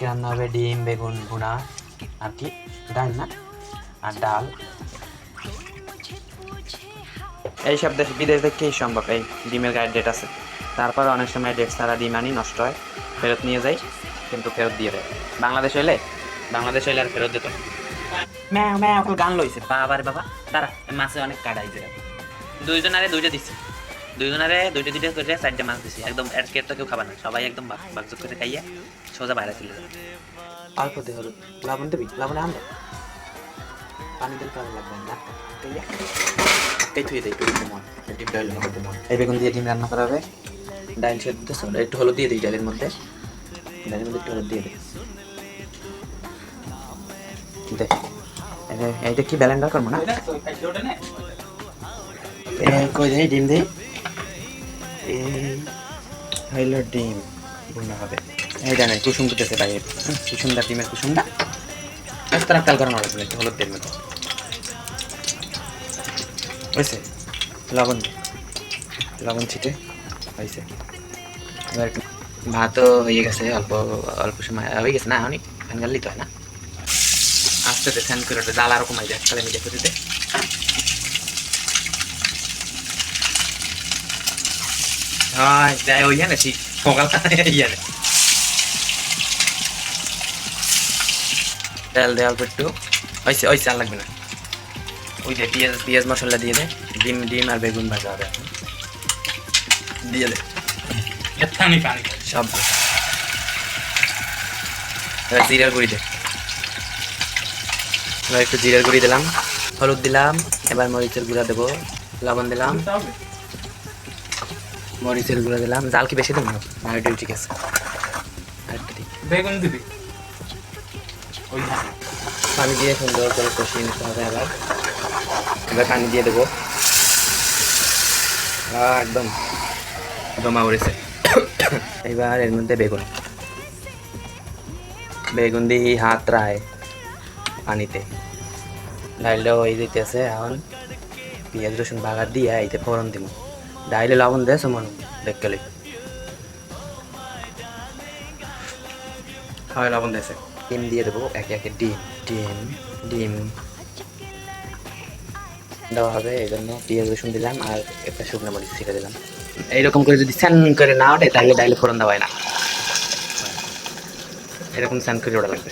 আজকে রান্না হবে ডিম বেগুন ভুনা আর কি ডাল না আর ডাল। এইসব দেশ বিদেশ দেখেই সম্ভব, এই ডিমের গায়ের ডেট আছে। তারপর অনেক সময় ডেট ছাড়া ডিম আনি, নষ্ট হয়, ফেরত নিয়ে যাই, কিন্তু ফেরত দিয়ে দেয়। বাংলাদেশ হইলে আর ফেরত দিত না। ম্যাও ম্যাও ওকে গান লইছে বাবা রে বাবা। দাঁড়া, মাছে অনেক কাটাইছে। দুইজনারে দুইটা দিছি, দুইজনারে দুইটা দুইটা করে 4টে মাছ দিছি। একদম এর কেট তো কেউ খাবার না, সবাই একদম বাগযোগ করে খাইয়া সোজা বাইরে চলে যাবে। অল্প দিয়ে হলুদ, লবণ দিবি, লবণে আনবে পানি দিলে ভালো লাগবে না। এই থুয়ে দেয় ডিম ডাইল মধ্যে এই বেগুন দিয়ে ডিম রান্না করা হবে। ডাইল সেদ্ধ একটু হলুদ দিয়ে দিই, ডাইলের মধ্যে একটু হলুদ দিয়ে দিই। দেখ এইটা কি ব্যালেন্ডার করবো না, কই দেয় ডিম দিই। এই হইল ডিম ভুনা হবে। এই জানেন কুসুম দিতেছে বাইরে, কুসুমটা ডিমের কুসুমটা তারা তেল করানো লাগবে একটু হলুদ দিয়ে মতো হয়েছে। লবণ লবণ ছিটে হয়েছে। এবার একটু ভাতও হয়ে গেছে, অল্প অল্প সময় হয়ে গেছে না, অনেক ফ্যান গাললি তো হয় না। আস্তে আস্তে ফ্যান করে ওটা জাল আরো কমাই যায়, তাহলে মিডিয়া করে দিতে। হয় যাই ওই জানে ঠিক সকাল ইয়ানে তেল দেওয়া অল্প একটু হয়েছে হয়েছে, আর লাগবে না। ওই যে পেঁয়াজ পেঁয়াজ মশলা দিয়ে দে, ডিম ডিম আর বেগুন ভাজা হবে এখন দিয়ে দে সব। এবার জিরার গুঁড়ি দে, এবার একটু জিরার গুঁড়ি দিলাম, হলুদ দিলাম, এবার মরিচের গুঁড়া দেবো, লবণ দিলাম, মরিচের গুঁড়া দিলাম। জাল কি বেশি দেবো না? ঠিক আছে, বেগুন দিবি, পানি দিয়ে সুন্দর করে কষিয়ে নিতে হবে। এবার পানি দিয়ে দেবো, একদম জমা উড়েছে। এবার এর মধ্যে বেগুন বেগুন দিয়ে হাত রায় পানিতে ডাইলটা হয়ে যেতেছে। এখন পেঁয়াজ রসুন বাগার দিয়ে এইতে ফোড়ন দিব। ডাইলে লবণ দেয় সমান দেখ গেলে হয় লবণ দিয়েছে। ডিম দিয়ে দেবো একে একে, ডিম ডিম ডিম দেওয়া হবে। এই জন্য পেঁয়াজ রসুন দিলাম আর একটা শুকনো মরিচ ছিঁড়ে দিলাম। এইরকম করে যদি স্যান করে না ওঠে তাহলে ডাইলে ফোড়ন দেওয়া হয় না, এরকম স্যান করে ওটা লাগবে।